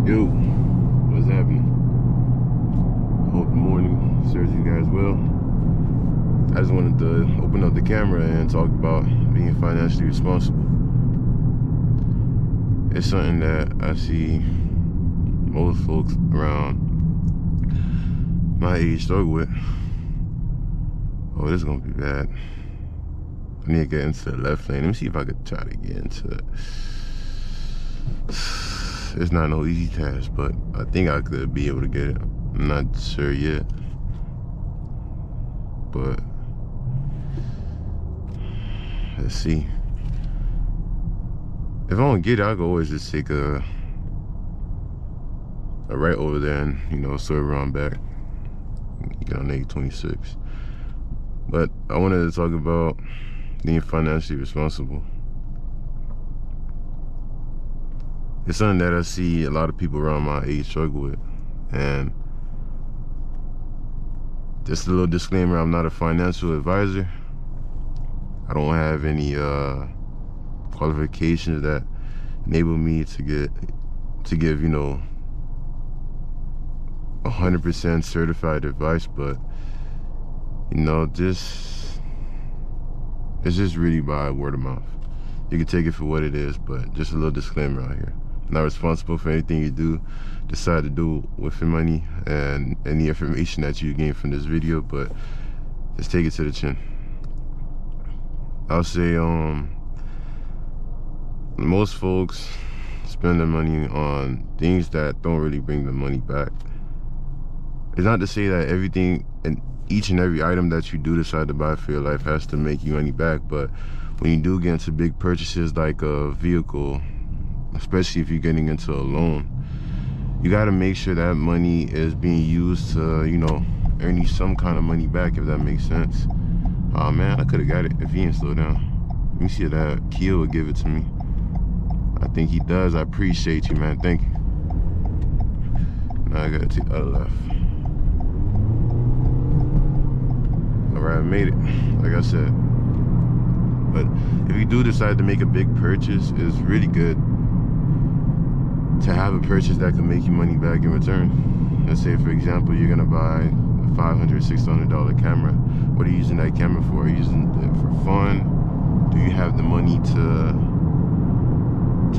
Yo, what's happening? I hope the morning serves you guys well. I just wanted to open up the camera and talk about being financially responsible. It's something that I see most folks around my age struggle with. Oh, this is gonna be bad. I need to get into the left lane. Let me see if I could try to get into it. It's not no easy task, but I think I could be able to get it. I'm not sure yet, but let's see. If I don't get it, I could always just take a right over there and, swerve around back, get on 826. But I wanted to talk about being financially responsible. It's something that I see a lot of people around my age struggle with. And just a little disclaimer, I'm not a financial advisor. I don't have any qualifications that enable me to give 100% certified advice, but it's just really by word of mouth. You can take it for what it is, but just a little disclaimer out here. I'm not responsible for anything you decide to do with your money and any information that you gain from this video, but just take it to the chin. I'll say most folks spend their money on things that don't really bring the money back. It's not to say that everything and each and every item that you do decide to buy for your life has to make you money back, but when you do get into big purchases like a vehicle, especially if you're getting into a loan, you got to make sure that money is being used to, earn you some kind of money back, if that makes sense. Oh man, I could have got it if he didn't slow down. Let me see if that Kia would give it to me. I think he does. I appreciate you, man. Thank you. Now I gotta take the other left. Alright, I made it, like I said. But if you do decide to make a big purchase, it's really good to have a purchase that can make you money back in return. Let's say, for example, you're gonna buy a $500, $600 camera. What are you using that camera for? Are you using it for fun? Do you have the money to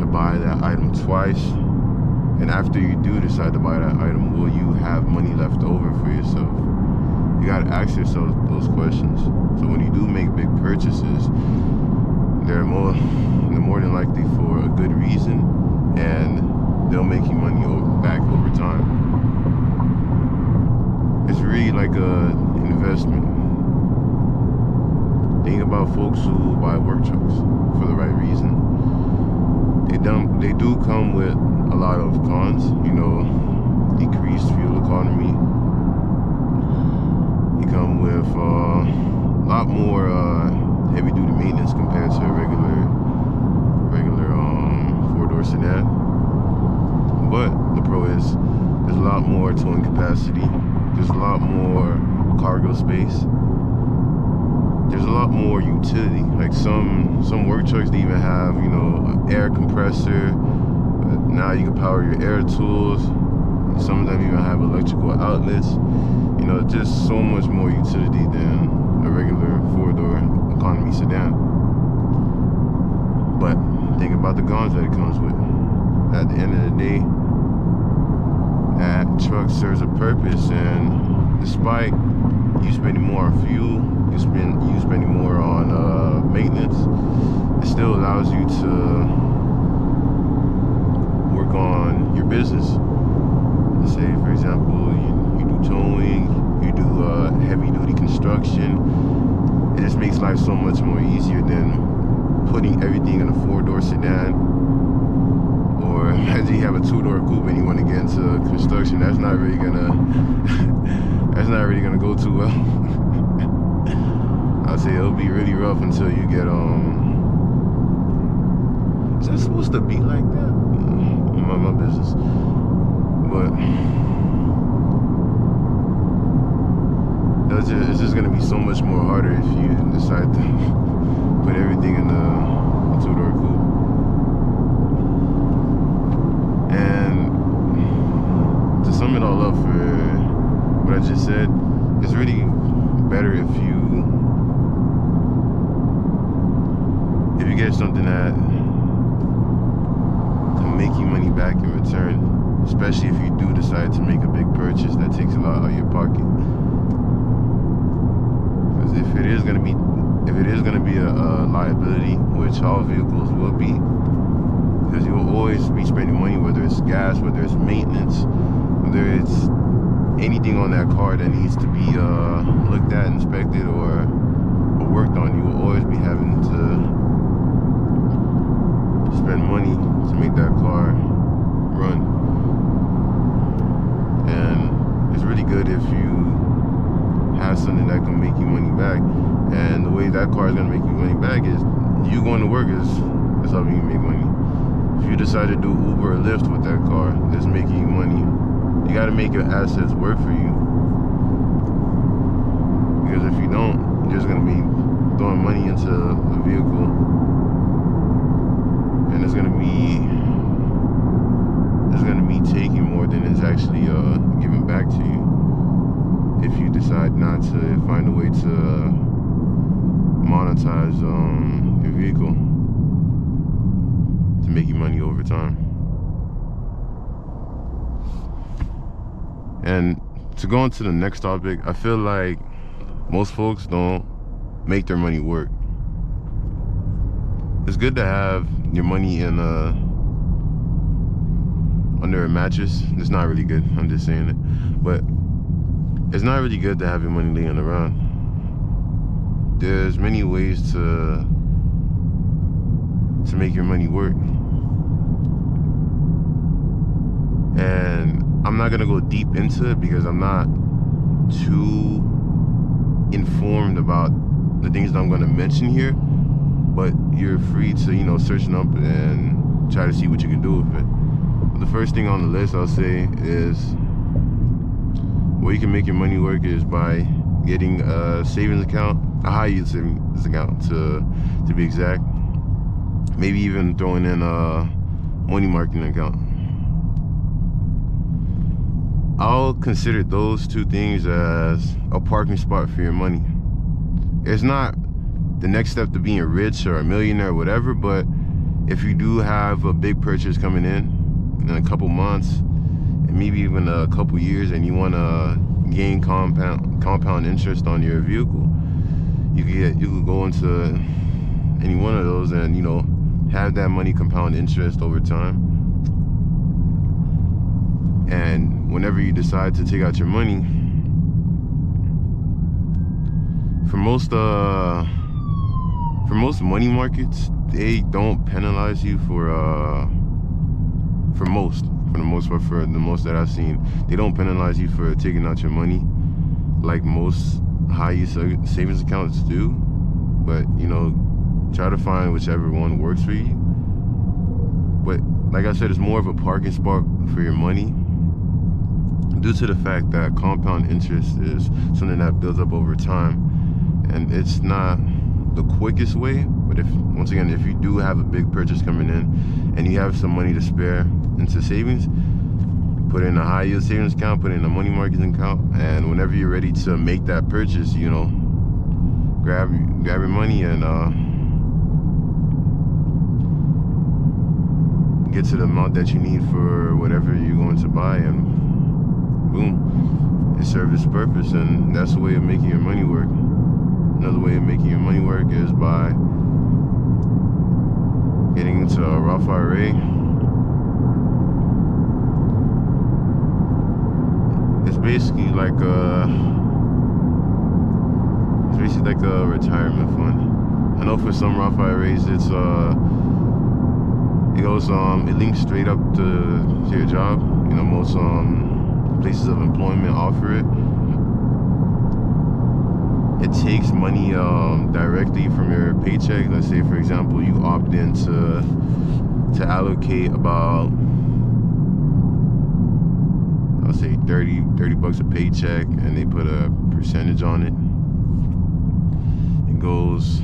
buy that item twice? And after you do decide to buy that item, will you have money left over for yourself? You gotta ask yourself those questions. So when you do make big purchases, they're more than likely for a good reason, and they'll make you money back over time. It's really like an investment. Think about folks who buy work trucks for the right reason. They do come with a lot of cons, decreased fuel economy. They come with a lot more heavy duty maintenance compared to a regular four-door sedan. But the pro is there's a lot more towing capacity. There's a lot more cargo space. There's a lot more utility. Like some work trucks, they even have, an air compressor. Now you can power your air tools. Some of them even have electrical outlets. Just so much more utility than a regular four-door economy sedan. But think about the cons that it comes with. At the end of the day, that truck serves a purpose, and despite you spending more on fuel, you spending more on maintenance, it still allows you to work on your business. Let's say, for example, you do towing, you do heavy duty construction. It just makes life so much more easier than putting everything in a four-door sedan. Or imagine you have a two-door coupe and you want to get into construction. That's not really gonna go too well. I'll say it'll be really rough until you get is that supposed to be like that? My business. But it's just gonna be so much more harder if you decide to put everything in a two-door coupe. And yourself for what I just said, it's really better if you get something that can make you money back in return, especially if you do decide to make a big purchase that takes a lot out of your pocket. Because if it is gonna be a liability, which all vehicles will be, because you will always be spending money, whether it's gas, whether it's maintenance, whether it's anything on that car that needs to be looked at, inspected, or worked on. You will always be having to spend money to make that car run. And it's really good if you have something that can make you money back. And the way that car is going to make you money back is you going to work is helping you make money. If you decide to do Uber or Lyft with that car, that's making you money. You got to make your assets work for you. Because if you don't, you're just going to be throwing money into a vehicle, and it's going to be taking more than it's actually giving back to you. If you decide not to find a way to monetize your vehicle to make you money over time. And to go into the next topic, I feel like most folks don't make their money work. It's good to have your money in under a mattress. It's not really good, I'm just saying it, but it's not really good to have your money laying around. There's many ways to make your money work, and I'm not gonna go deep into it because I'm not too informed about the things that I'm gonna mention here, but you're free to, you know, search them up and try to see what you can do with it. The first thing on the list I'll say is where you can make your money work is by getting a savings account, a high yield savings account to be exact. Maybe even throwing in a money market account. I'll consider those two things as a parking spot for your money. It's not the next step to being rich or a millionaire or whatever, but if you do have a big purchase coming in a couple months, and maybe even a couple years, and you want to gain compound interest on your vehicle, you could go into any one of those and, you know, have that money compound interest over time. And whenever you decide to take out your money, for most money markets, they don't penalize you for the most part, for the most that I've seen, they don't penalize you for taking out your money like most high-yield savings accounts do. But, you know, try to find whichever one works for you. But like I said, it's more of a parking spot for your money, due to the fact that compound interest is something that builds up over time, and it's not the quickest way. But if you do have a big purchase coming in and you have some money to spare into savings, put in a high yield savings account, put in a money market account, and whenever you're ready to make that purchase, you know, grab your money and get to the amount that you need for whatever you're going to buy, and boom, it serves its purpose. And that's the way of making your money work. Another way of making your money work is by getting into a Roth IRA. It's basically like a retirement fund. I know for some Roth IRAs it links straight up to your job. You know, most places of employment offer it. It takes money directly from your paycheck. Let's say, for example, you opt in to allocate about, I'll say $30 bucks a paycheck, and they put a percentage on it. It goes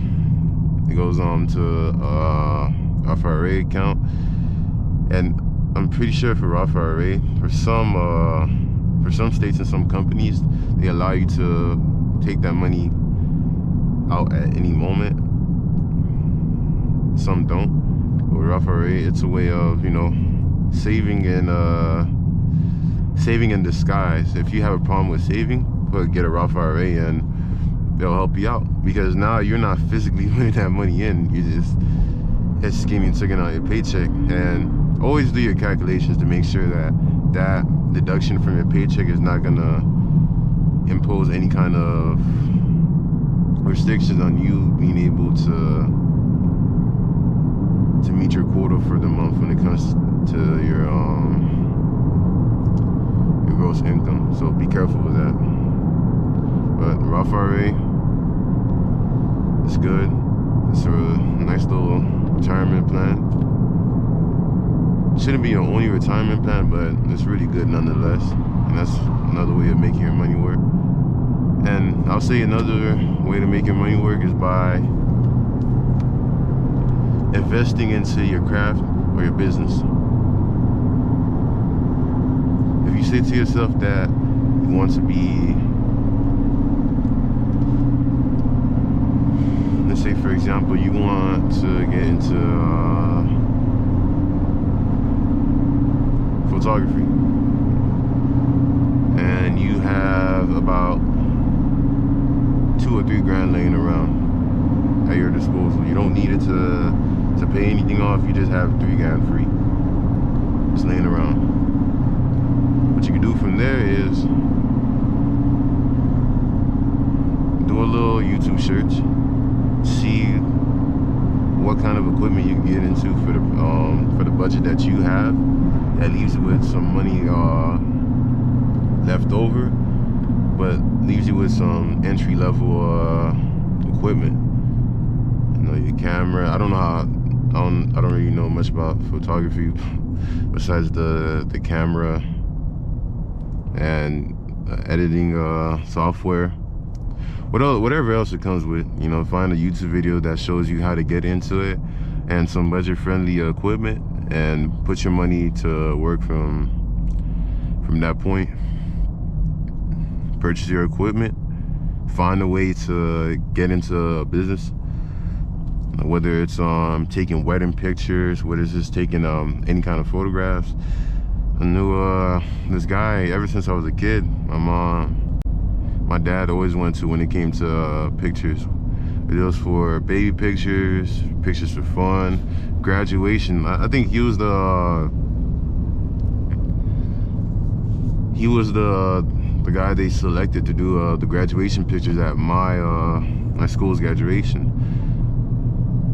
to Roth IRA account, and I'm pretty sure for Roth IRA, for some for some states and some companies, they allow you to take that money out at any moment. Some don't. But with Roth IRA, it's a way of, you know, saving in disguise. If you have a problem with saving, get a Roth IRA and they'll help you out, because now you're not physically putting that money in. You just, it's scheming, taking out your paycheck. And always do your calculations to make sure that that deduction from your paycheck is not gonna impose any kind of restrictions on you being able to meet your quota for the month when it comes to your gross income. So be careful with that. But Roth IRA, it's good. It's a nice little retirement plan. Shouldn't be your only retirement plan, but it's really good nonetheless. And that's another way of making your money work. And I'll say another way to make your money work is by investing into your craft or your business. If you say to yourself that you want to be, let's say for example, you want to get into photography, and you have about $2 or $3 grand laying around at your disposal. You don't need it to pay anything off. You just have $3 grand free, just laying around. What you can do from there is do a little YouTube search, see what kind of equipment you can get into for the budget that you have. That leaves you with some money left over, but leaves you with some entry-level equipment. You know, your camera. I don't really know much about photography besides the camera and editing software. Whatever else it comes with, you know, find a YouTube video that shows you how to get into it and some budget-friendly equipment, and put your money to work from that point. Purchase your equipment, find a way to get into a business, whether it's taking wedding pictures, whether it's just taking any kind of photographs. I knew this guy ever since I was a kid. My dad always went to when it came to pictures. Videos for baby pictures, pictures for fun, graduation. I think he was the guy they selected to do the graduation pictures at my school's graduation,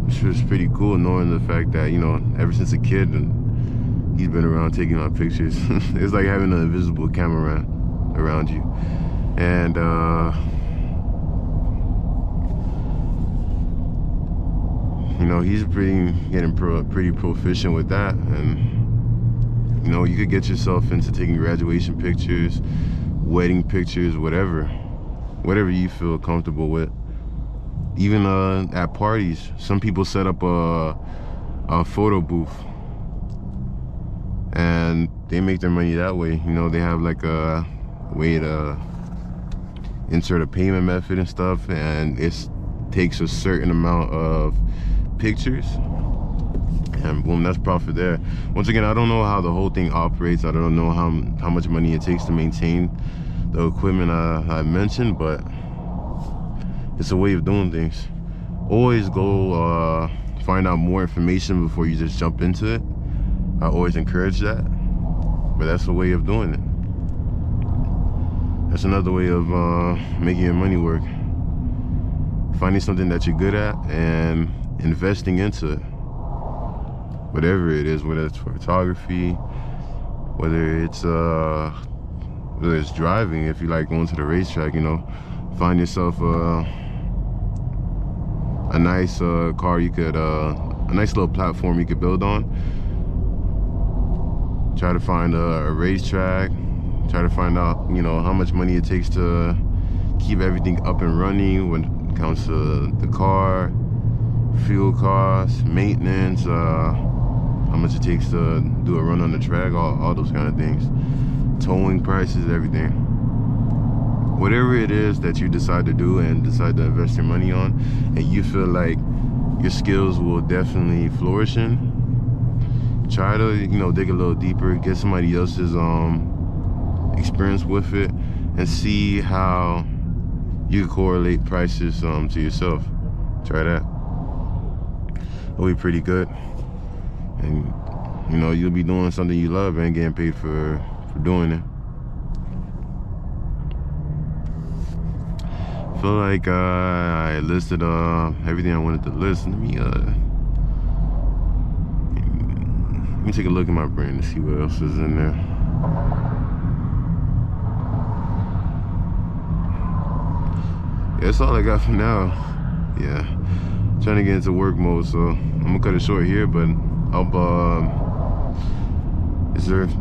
which was pretty cool, knowing the fact that, you know, ever since a kid, and he's been around taking my pictures. It's like having an invisible camera around you. And you know, he's getting pretty proficient with that. And you know, you could get yourself into taking graduation pictures, wedding pictures, whatever you feel comfortable with. Even at parties, some people set up a photo booth and they make their money that way. You know, they have like a way to insert a payment method and stuff, and it takes a certain amount of pictures, and boom, that's profit there. Once again, I don't know how the whole thing operates. I don't know how much money it takes to maintain the equipment I mentioned, but it's a way of doing things. Always go find out more information before you just jump into it. I always encourage that, but that's a way of doing it. That's another way of making your money work. Finding something that you're good at and investing into it. Whatever it is, whether it's photography, whether it's driving. If you like going to the racetrack, you know, find yourself a nice car you could, a nice little platform you could build on. Try to find a racetrack. Try to find out, you know, how much money it takes to keep everything up and running when it comes to the car, fuel costs, maintenance, how much it takes to do a run on the track, all those kind of things. towing prices, everything. Whatever it is that you decide to do and decide to invest your money on, and you feel like your skills will definitely flourish in, try to, you know, dig a little deeper, get somebody else's experience with it, and see how you can correlate prices to yourself. Try that. It'll be pretty good, and you know, you'll be doing something you love and getting paid for doing it. I feel like I listed everything I wanted to list. Let me take a look at my brain to see what else is in there. Yeah, that's all I got for now. Yeah, trying to get into work mode, so I'm gonna cut it short here, but I hope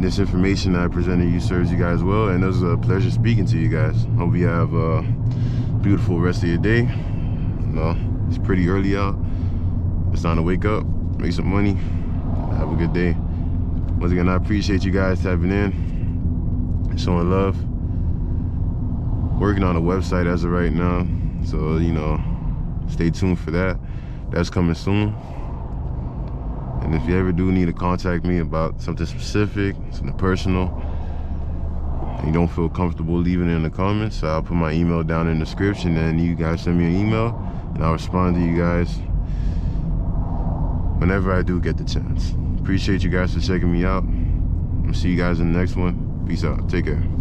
this information I presented you serves you guys well, and it was a pleasure speaking to you guys. Hope you have a beautiful rest of your day. Well, it's pretty early out. It's time to wake up, make some money, have a good day. Once again, I appreciate you guys tapping in, showing love. Working on a website as of right now, so you know, stay tuned for that. That's coming soon. And if you ever do need to contact me about something specific, something personal, and you don't feel comfortable leaving it in the comments, I'll put my email down in the description, and you guys send me an email and I'll respond to you guys whenever I do get the chance. Appreciate you guys for checking me out. I'll see you guys in the next one. Peace out. Take care.